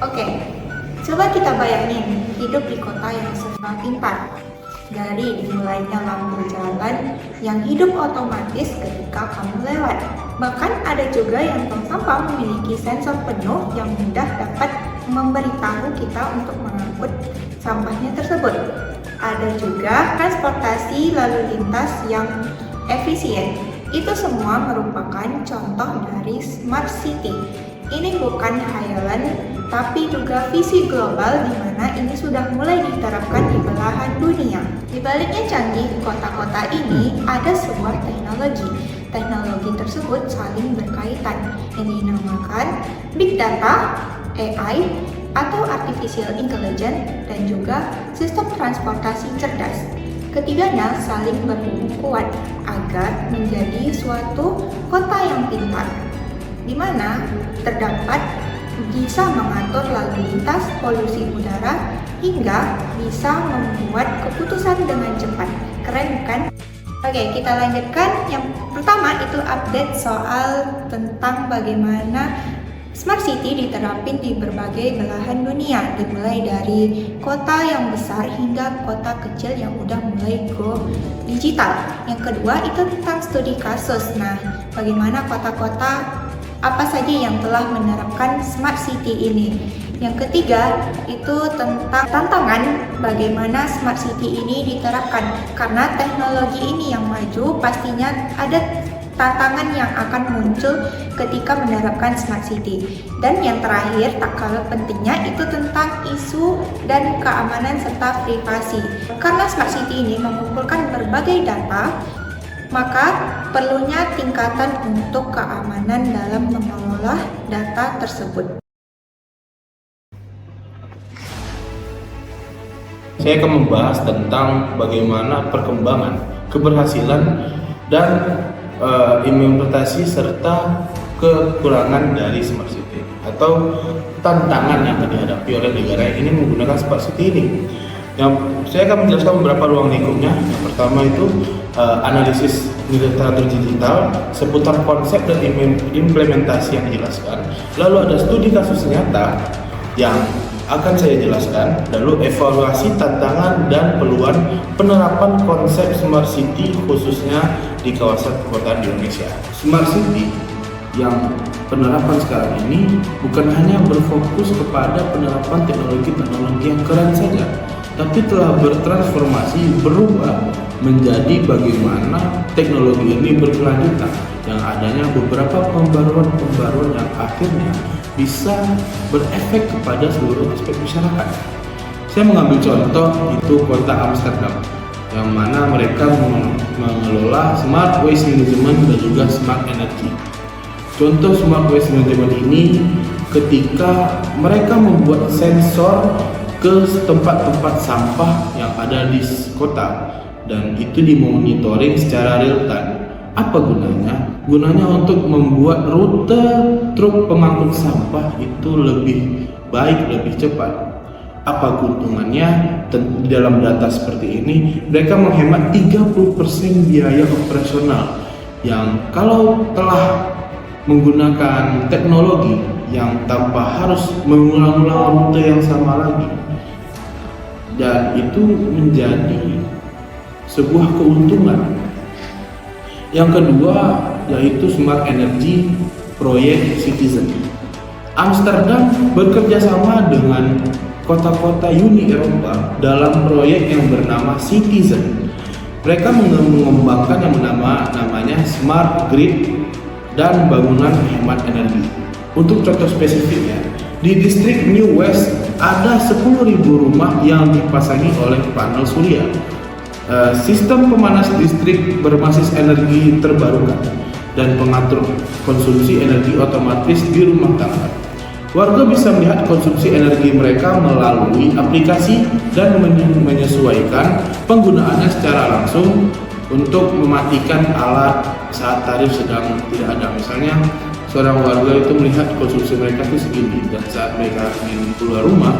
Oke, coba kita bayangin hidup di kota yang serba pintar. Dari dimulainya lampu jalan yang hidup otomatis ketika kamu lewat. Bahkan ada juga yang tong sampah memiliki sensor penuh yang mudah dapat memberitahu kita untuk mengangkut sampahnya tersebut. Ada juga transportasi lalu lintas yang efisien. Itu semua merupakan contoh dari smart city. Ini bukan khayalan, tapi juga visi global di mana ini sudah mulai diterapkan di belahan dunia. Di baliknya canggih kota-kota ini ada sebuah teknologi. Teknologi tersebut saling berkaitan yang dinamakan Big Data, AI, atau Artificial Intelligence, dan juga sistem transportasi cerdas. Ketiganya saling berhubung kuat agar menjadi suatu kota yang pintar, di mana terdapat bisa mengatur lalu lintas, polusi udara, hingga bisa membuat keputusan dengan cepat. Keren bukan? Oke, kita lanjutkan. Yang pertama itu update soal tentang bagaimana Smart City diterapin di berbagai belahan dunia, dimulai dari kota yang besar hingga kota kecil yang udah mulai go digital. Yang kedua itu tentang studi kasus. Nah, bagaimana kota-kota apa saja yang telah menerapkan Smart City ini. Yang ketiga itu tentang tantangan bagaimana Smart City ini diterapkan. Karena teknologi ini yang maju, pastinya ada tantangan yang akan muncul ketika menerapkan Smart City. Dan yang terakhir, tak kalah pentingnya itu tentang isu dan keamanan serta privasi. Karena Smart City ini mengumpulkan berbagai data, maka perlunya tingkatan untuk keamanan dalam mengelola data tersebut. Saya akan membahas tentang bagaimana perkembangan, keberhasilan, dan implementasi serta kekurangan dari Smart City atau tantangan yang dihadapi oleh negara yang ingin menggunakan Smart City ini. Yang saya akan menjelaskan beberapa ruang lingkupnya. Yang pertama itu analisis literatur digital seputar konsep dan implementasi yang dijelaskan. Lalu ada studi kasus nyata yang akan saya jelaskan. Lalu evaluasi tantangan dan peluang penerapan konsep Smart City khususnya di kawasan kota di Indonesia. Smart City yang penerapan sekarang ini bukan hanya berfokus kepada penerapan teknologi-teknologi yang keren saja, tapi telah bertransformasi, berubah menjadi bagaimana teknologi ini berkelanjutan, yang adanya beberapa pembaruan yang akhirnya bisa berefek kepada seluruh aspek masyarakat. Saya mengambil contoh itu kota Amsterdam, yang mana mereka mengelola smart waste management dan juga smart energy. Contoh smart waste management ini ketika mereka membuat sensor ke tempat-tempat sampah yang ada di kota, dan itu dimonitoring secara real time. Apa gunanya? Gunanya untuk membuat rute truk pengangkut sampah itu lebih baik, lebih cepat. Apa keuntungannya? Di dalam data seperti ini, mereka menghemat 30% biaya operasional, yang kalau telah menggunakan teknologi yang tanpa harus mengulang-ulang rute yang sama lagi, dan itu menjadi sebuah keuntungan. Yang kedua yaitu smart energy proyek Citizen. Amsterdam bekerja sama dengan kota-kota Uni Eropa dalam proyek yang bernama Citizen. Mereka mengembangkan yang namanya smart grid dan bangunan hemat energi. Untuk contoh spesifiknya, di distrik New West ada 10.000 rumah yang dipasangi oleh panel surya. Sistem pemanas listrik berbasis energi terbarukan dan pengatur konsumsi energi otomatis di rumah tangga. Warga bisa melihat konsumsi energi mereka melalui aplikasi dan menyesuaikan penggunaannya secara langsung untuk mematikan alat saat tarif sedang tidak ada. Misalnya seorang warga itu melihat konsumsi mereka itu segini, dan saat mereka ingin keluar rumah,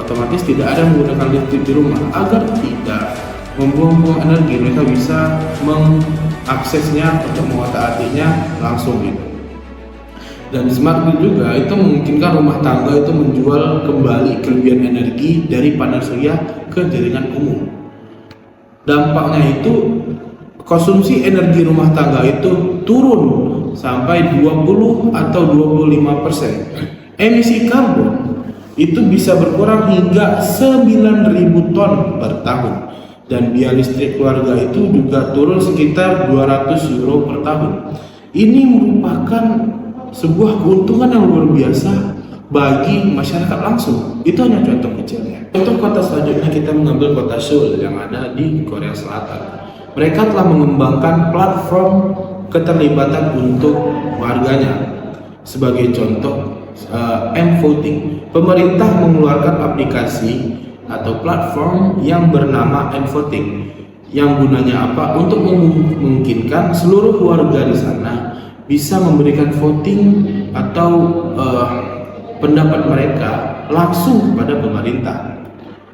otomatis tidak ada menggunakan listrik di rumah. Agar tidak membuang-buang energi, mereka bisa mengaksesnya untuk mengotak-atiknya langsung gitu. Dan smart grid juga itu memungkinkan rumah tangga itu menjual kembali kelebihan energi dari panel surya ke jaringan umum. Dampaknya itu konsumsi energi rumah tangga itu turun sampai 20 atau 25%. Emisi karbon itu bisa berkurang hingga 9.000 ton per tahun. Dan biaya listrik keluarga itu juga turun sekitar 200 euro per tahun. Ini merupakan sebuah keuntungan yang luar biasa bagi masyarakat langsung. Itu hanya contoh kecilnya. Contoh kota selanjutnya kita mengambil kota Seoul yang ada di Korea Selatan. Mereka telah mengembangkan platform keterlibatan untuk warganya. Sebagai contoh, M-Voting. Pemerintah mengeluarkan aplikasi atau platform yang bernama M-Voting. Yang gunanya apa? Untuk memungkinkan seluruh warga di sana bisa memberikan voting atau pendapat mereka langsung kepada pemerintah.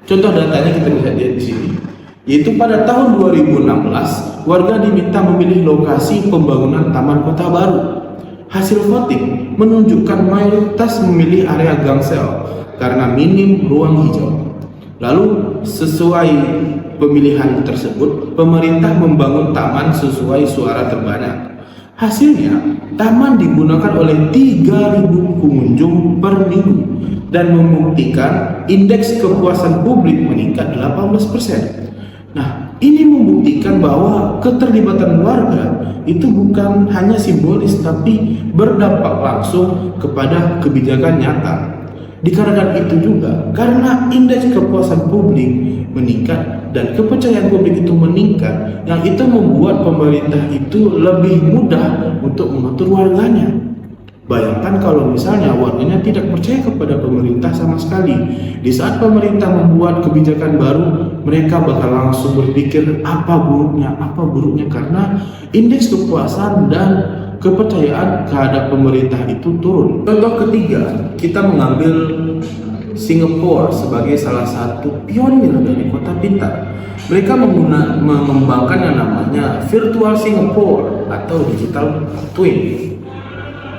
Contoh datanya kita bisa lihat di sini, yaitu pada tahun 2016 warga diminta memilih lokasi pembangunan taman kota baru. Hasil voting menunjukkan mayoritas memilih area Gangseo karena minim ruang hijau. Lalu sesuai pemilihan tersebut, pemerintah membangun taman sesuai suara terbanyak. Hasilnya, taman digunakan oleh 3.000 pengunjung per minggu dan membuktikan indeks kepuasan publik meningkat 18%. Nah, ini membuktikan bahwa keterlibatan warga itu bukan hanya simbolis tapi berdampak langsung kepada kebijakan nyata. Dikarenakan itu juga, karena indeks kepuasan publik meningkat dan kepercayaan publik itu meningkat, yang itu membuat pemerintah itu lebih mudah untuk mengatur warganya. Bayangkan kalau misalnya warganya tidak percaya kepada pemerintah sama sekali. Di saat pemerintah membuat kebijakan baru, mereka bakal langsung berpikir apa buruknya karena indeks kepuasan dan kepercayaan terhadap pemerintah itu turun. Contoh ketiga, kita mengambil Singapura sebagai salah satu pionir dari kota pintar. Mereka mengembangkan yang namanya Virtual Singapore atau Digital Twin.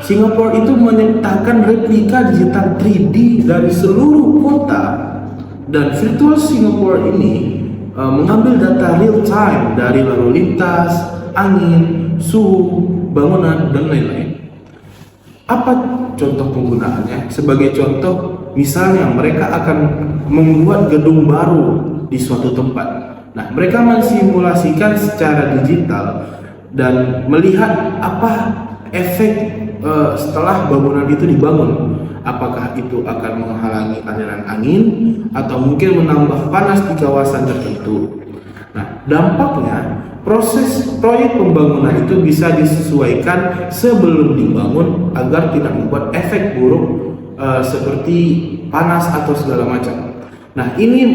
Singapura itu menyertakan replika digital 3D dari seluruh kota, dan Virtual Singapore ini mengambil data real time dari lalu lintas, angin, suhu, bangunan, dan lain-lain. Apa contoh penggunaannya? Sebagai contoh, misalnya mereka akan membuat gedung baru di suatu tempat. Nah, mereka mensimulasikan secara digital dan melihat apa efek setelah bangunan itu dibangun. Apakah itu akan menghalangi aliran angin atau mungkin menambah panas di kawasan tertentu. Nah, dampaknya proses proyek pembangunan itu bisa disesuaikan sebelum dibangun agar tidak membuat efek buruk seperti panas atau segala macam. Nah, ini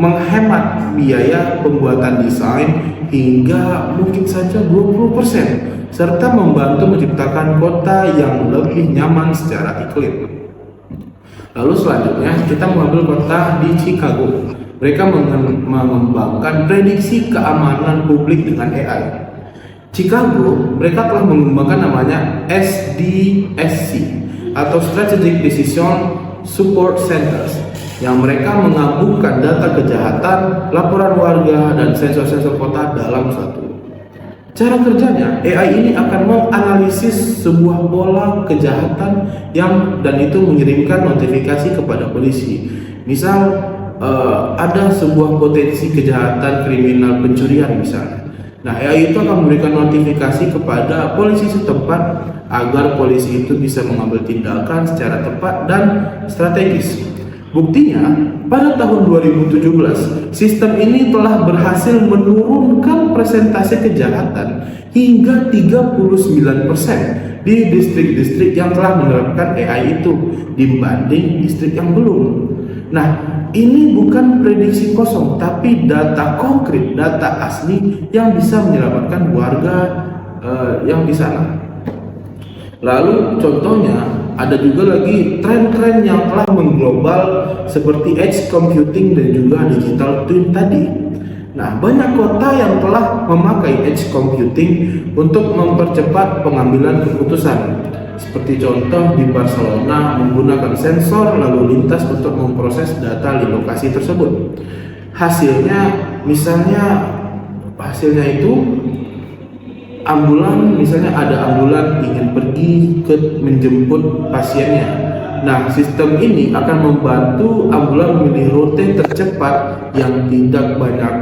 menghemat biaya pembuatan desain hingga mungkin saja 20%, serta membantu menciptakan kota yang lebih nyaman secara iklim. Lalu selanjutnya kita mengambil kota di Chicago. Mereka mengembangkan prediksi keamanan publik dengan AI. Chicago, mereka telah mengembangkan namanya SDSC atau Strategic Decision Support Centers, yang mereka menggabungkan data kejahatan, laporan warga, dan sensor-sensor kota dalam satu. Cara kerjanya, AI ini akan menganalisis sebuah pola kejahatan dan itu mengirimkan notifikasi kepada polisi. Misal ada sebuah potensi kejahatan kriminal pencurian misalnya. Nah, AI itu akan memberikan notifikasi kepada polisi setempat agar polisi itu bisa mengambil tindakan secara tepat dan strategis. Buktinya, pada tahun 2017, sistem ini telah berhasil menurunkan persentase kejahatan hingga 39% di distrik-distrik yang telah menerapkan AI itu dibanding distrik yang belum. Nah, ini bukan prediksi kosong, tapi data konkret, data asli yang bisa menyelamatkan warga yang di sana. Lalu contohnya, ada juga lagi tren-tren yang telah mengglobal seperti edge computing dan juga digital twin tadi. Nah, banyak kota yang telah memakai edge computing untuk mempercepat pengambilan keputusan. Seperti contoh di Barcelona menggunakan sensor lalu lintas untuk memproses data di lokasi tersebut. Hasilnya itu misalnya ada ambulan ingin pergi menjemput pasiennya. Nah, sistem ini akan membantu ambulan memilih rute tercepat yang tidak banyak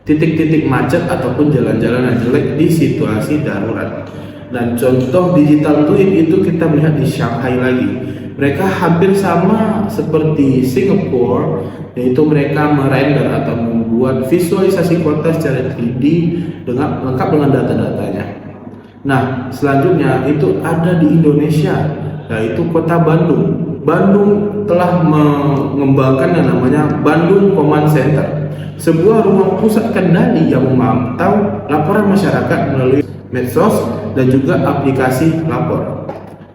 titik-titik macet ataupun jalan-jalan yang jelek di situasi darurat. Dan contoh digital twin itu kita melihat di Shanghai lagi. Mereka hampir sama seperti Singapura, yaitu mereka merender atau membuat visualisasi kota secara 3D lengkap dengan data-datanya. Nah, selanjutnya itu ada di Indonesia, yaitu kota Bandung. Bandung telah mengembangkan yang namanya Bandung Command Center, sebuah ruang pusat kendali yang memantau laporan masyarakat melalui medsos dan juga aplikasi lapor.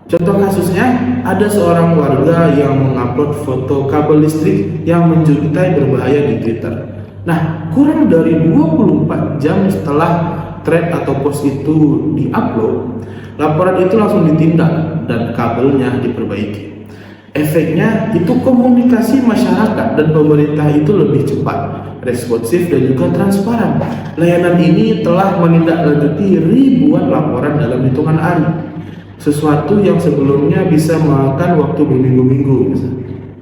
Contoh kasusnya, ada seorang warga yang mengupload foto kabel listrik yang menjuntai berbahaya di Twitter. Nah, kurang dari 24 jam setelah thread atau post itu diupload, laporan itu langsung ditindak dan kabelnya diperbaiki. Efeknya itu komunikasi masyarakat dan pemerintah itu lebih cepat, responsif dan juga transparan. Layanan ini telah menindaklanjuti ribuan laporan dalam hitungan hari. Sesuatu yang sebelumnya bisa memakan waktu berminggu-minggu,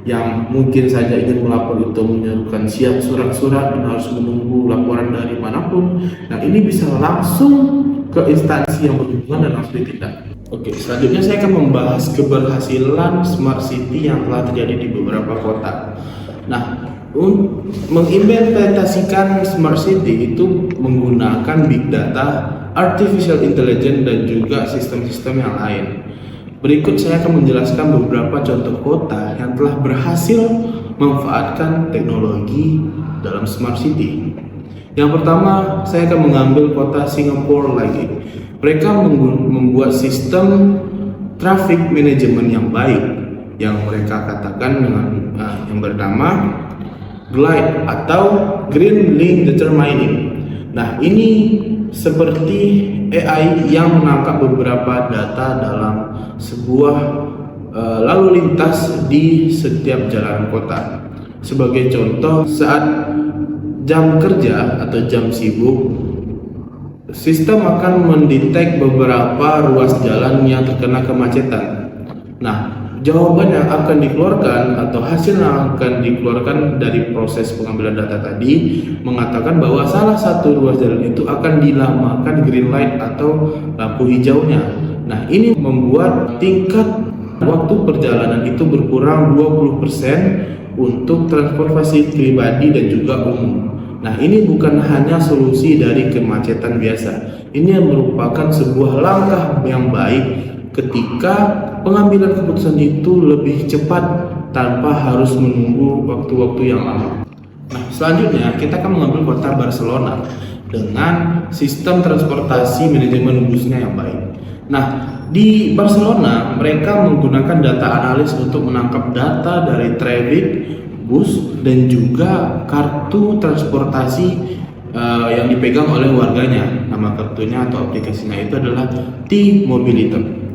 yang mungkin saja ingin melapor itu menyerukan siap surat-surat dan harus menunggu laporan dari manapun. Nah, ini bisa langsung ke instansi yang berhubungan dan langsung ditindak. Oke, selanjutnya saya akan membahas keberhasilan smart city yang telah terjadi di beberapa kota. Nah, mengimplementasikan smart city itu menggunakan big data, artificial intelligence dan juga sistem-sistem yang lain. Berikut saya akan menjelaskan beberapa contoh kota yang telah berhasil memanfaatkan teknologi dalam smart city. Yang pertama, saya akan mengambil kota Singapura lagi. Mereka membuat sistem traffic management yang baik yang mereka katakan dengan yang bernama GLIDE atau Green Link Determining. Nah, ini seperti AI yang menangkap beberapa data dalam sebuah lalu lintas di setiap jalan kota. Sebagai contoh, saat jam kerja atau jam sibuk, sistem akan mendetek beberapa ruas jalan yang terkena kemacetan. Nah, jawaban yang akan dikeluarkan atau hasil yang akan dikeluarkan dari proses pengambilan data tadi mengatakan bahwa salah satu ruas jalan itu akan dinamakan green light atau lampu hijaunya. Nah, ini membuat tingkat waktu perjalanan itu berkurang 20% untuk transportasi pribadi dan juga umum. Nah, ini bukan hanya solusi dari kemacetan biasa. Ini merupakan sebuah langkah yang baik ketika pengambilan keputusan itu lebih cepat tanpa harus menunggu waktu-waktu yang lama. Nah, selanjutnya kita akan mengambil kota Barcelona dengan sistem transportasi manajemen busnya yang baik. Nah, di Barcelona mereka menggunakan data analis untuk menangkap data dari traffic bus dan juga kartu transportasi yang dipegang oleh warganya. Nama kartunya atau aplikasinya itu adalah T-Mobility.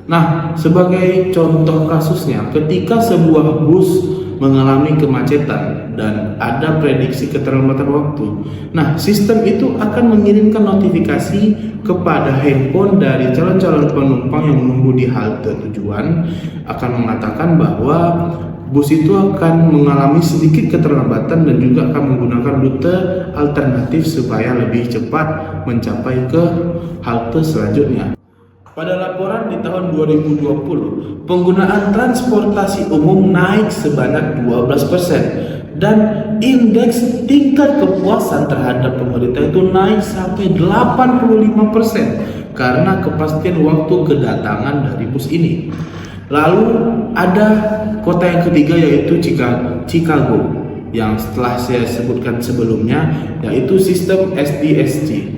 Nah, sebagai contoh kasusnya, ketika sebuah bus mengalami kemacetan dan ada prediksi keterlambatan waktu, nah sistem itu akan mengirimkan notifikasi kepada handphone dari calon-calon penumpang yang menunggu di halte tujuan, akan mengatakan bahwa bus itu akan mengalami sedikit keterlambatan dan juga akan menggunakan rute alternatif supaya lebih cepat mencapai ke halte selanjutnya. Pada laporan di tahun 2020, penggunaan transportasi umum naik sebanyak 12% dan indeks tingkat kepuasan terhadap pemerintah itu naik sampai 85% karena kepastian waktu kedatangan dari bus ini. Lalu ada kota yang ketiga yaitu Chicago yang setelah saya sebutkan sebelumnya, yaitu sistem SDSG.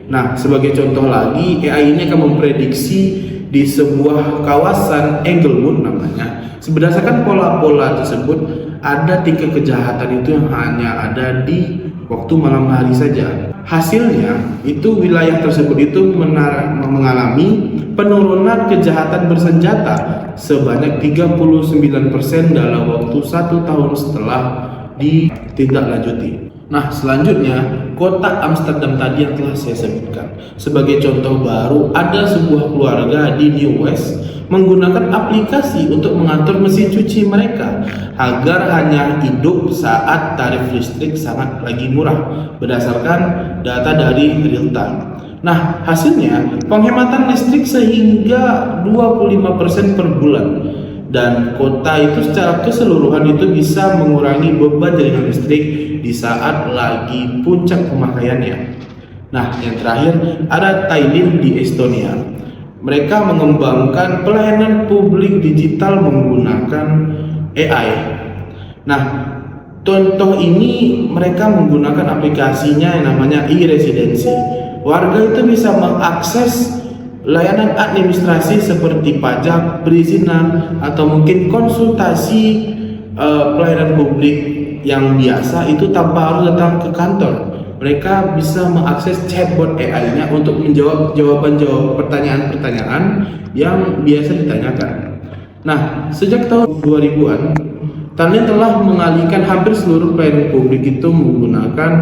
Nah, sebagai contoh lagi, AI ini akan memprediksi di sebuah kawasan Englewood namanya. Berdasarkan pola-pola tersebut, ada tingkat kejahatan itu yang hanya ada di waktu malam hari saja. Hasilnya, itu wilayah tersebut itu mengalami penurunan kejahatan bersenjata sebanyak 39% dalam waktu 1 tahun setelah ditindaklanjuti. Nah, selanjutnya kota Amsterdam tadi yang telah saya sebutkan. Sebagai contoh baru, ada sebuah keluarga di New West menggunakan aplikasi untuk mengatur mesin cuci mereka agar hanya hidup saat tarif listrik sangat lagi murah berdasarkan data dari real time. Nah, hasilnya penghematan listrik sehingga 25% per bulan, dan kota itu secara keseluruhan itu bisa mengurangi beban jaringan listrik di saat lagi puncak pemakaiannya. Nah, yang terakhir ada Tallinn di Estonia. Mereka mengembangkan pelayanan publik digital menggunakan AI. Nah, contoh ini mereka menggunakan aplikasinya yang namanya e-residency. Warga itu bisa mengakses layanan administrasi seperti pajak, perizinan, atau mungkin konsultasi pelayanan publik yang biasa itu tanpa harus datang ke kantor. Mereka bisa mengakses chatbot AI-nya untuk menjawab pertanyaan-pertanyaan yang biasa ditanyakan. Nah, sejak tahun 2000-an, Tallinn telah mengalihkan hampir seluruh pelayanan publik itu menggunakan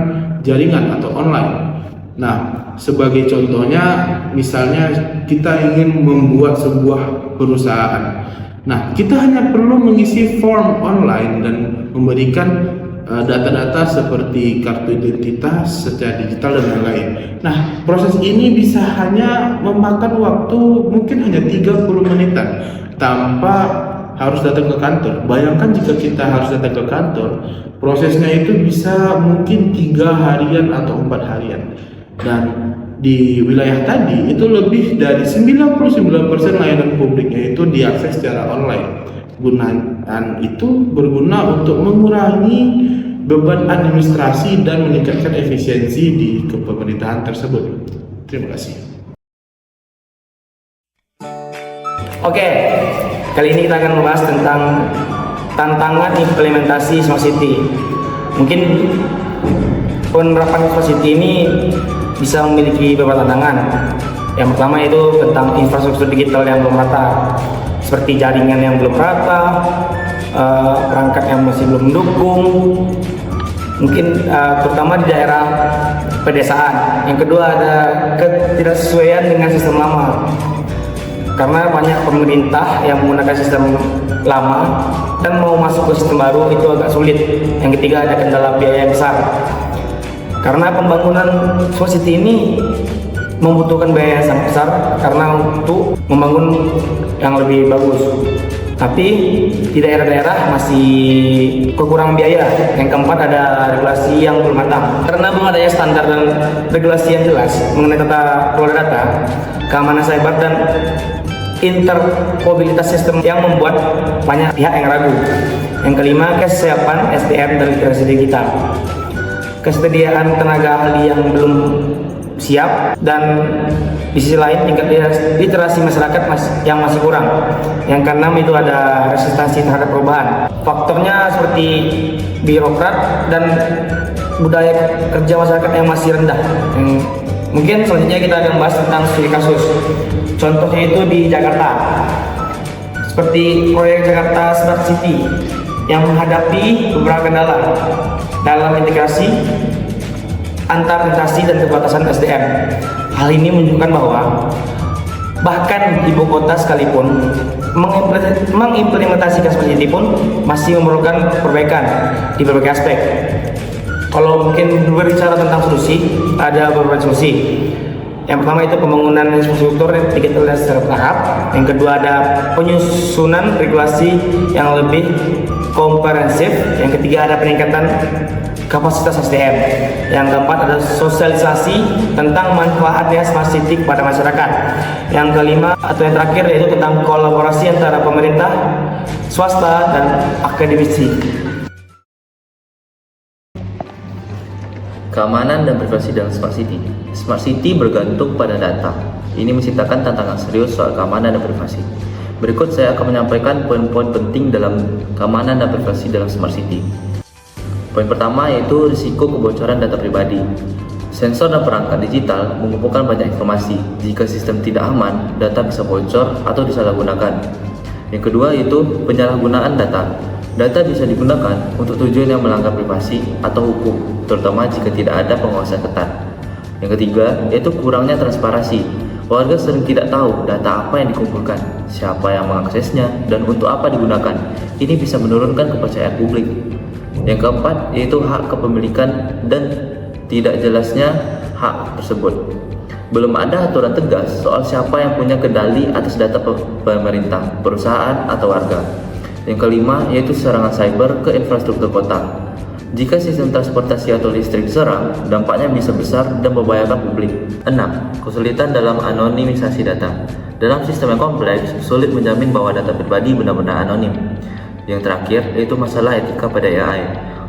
jaringan atau online. Nah, sebagai contohnya, misalnya kita ingin membuat sebuah perusahaan. Nah, kita hanya perlu mengisi form online dan memberikan data-data seperti kartu identitas secara digital dan lain-lain. Nah, proses ini bisa hanya memakan waktu mungkin hanya 30 menitan tanpa harus datang ke kantor. Bayangkan jika kita harus datang ke kantor, prosesnya itu bisa mungkin 3 harian atau 4 harian. Dan di wilayah tadi itu lebih dari 99% layanan publiknya itu diakses secara online. Gunaan itu berguna untuk mengurangi beban administrasi dan meningkatkan efisiensi di kepemerintahan tersebut. Terima kasih. Oke, kali ini kita akan membahas tentang tantangan implementasi Smart City. Mungkin penerapan Smart City ini bisa memiliki beberapa tantangan. Yang pertama itu tentang infrastruktur digital yang belum rata, seperti jaringan yang belum rata, perangkat yang masih belum mendukung, mungkin terutama di daerah pedesaan. Yang kedua ada ketidaksesuaian dengan sistem lama, karena banyak pemerintah yang menggunakan sistem lama dan mau masuk ke sistem baru itu agak sulit. Yang ketiga ada kendala biaya yang besar, karena pembangunan Smart City ini membutuhkan biaya yang sangat besar karena untuk membangun yang lebih bagus. Tapi di daerah-daerah masih kekurangan biaya. Yang keempat ada regulasi yang belum matang. Karena belum adanya standar dan regulasi yang jelas mengenai tata kelola data, keamanan cyber dan interoperabilitas sistem yang membuat banyak pihak yang ragu. Yang kelima, kesiapan SDM dan literasi digital. Kesediaan tenaga ahli yang belum siap, dan di sisi lain tingkat literasi masyarakat yang masih kurang. Yang keenam itu ada resistensi terhadap perubahan. Faktornya seperti birokrat dan budaya kerja masyarakat yang masih rendah. Mungkin selanjutnya kita akan bahas tentang studi kasus. Contohnya itu di Jakarta, seperti proyek Jakarta Smart City yang menghadapi beberapa kendala dalam integrasi antar literasi dan keterbatasan SDM. Hal ini menunjukkan bahwa bahkan ibu kota sekalipun mengimplementasikan Smart City pun masih memerlukan perbaikan di berbagai aspek. Kalau mungkin berbicara tentang solusi, ada beberapa solusi. Yang pertama itu pembangunan infrastruktur digital secara bertahap. Yang kedua ada penyusunan regulasi yang lebih komprehensif. Yang ketiga ada peningkatan kapasitas SDM. Yang keempat ada sosialisasi tentang manfaatnya Smart City kepada masyarakat. Yang kelima atau yang terakhir yaitu tentang kolaborasi antara pemerintah, swasta, dan akademisi. Keamanan dan privasi dalam Smart City. Smart City bergantung pada data. Ini menciptakan tantangan serius soal keamanan dan privasi. Berikut saya akan menyampaikan poin-poin penting dalam keamanan dan privasi dalam Smart City. Poin pertama yaitu risiko kebocoran data pribadi. Sensor dan perangkat digital mengumpulkan banyak informasi. Jika sistem tidak aman, data bisa bocor atau disalahgunakan. Yang kedua yaitu penyalahgunaan data. Data bisa digunakan untuk tujuan yang melanggar privasi atau hukum, terutama jika tidak ada pengawasan ketat. Yang ketiga yaitu kurangnya transparansi. Warga sering tidak tahu data apa yang dikumpulkan, siapa yang mengaksesnya, dan untuk apa digunakan. Ini bisa menurunkan kepercayaan publik. Yang keempat yaitu hak kepemilikan dan tidak jelasnya hak tersebut. Belum ada aturan tegas soal siapa yang punya kendali atas data pemerintah, perusahaan, atau warga. Yang kelima yaitu serangan cyber ke infrastruktur kota. Jika sistem transportasi atau listrik diserang, dampaknya bisa besar dan membahayakan publik. 6. Kesulitan dalam anonimisasi data. Dalam sistem yang kompleks, sulit menjamin bahwa data pribadi benar-benar anonim. Yang terakhir yaitu masalah etika pada AI.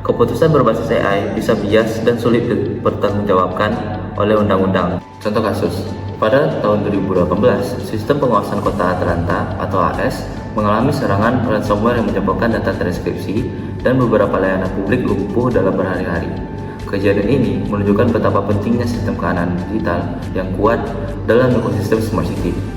Keputusan berbasis AI bisa bias dan sulit dipertanggungjawabkan oleh undang-undang. Contoh kasus, pada tahun 2018, sistem pengawasan kota Atlanta atau AS mengalami serangan ransomware yang menyebarkan data transkripsi dan beberapa layanan publik lumpuh dalam berhari-hari. Kejadian ini menunjukkan betapa pentingnya sistem keamanan digital yang kuat dalam ekosistem Smart City.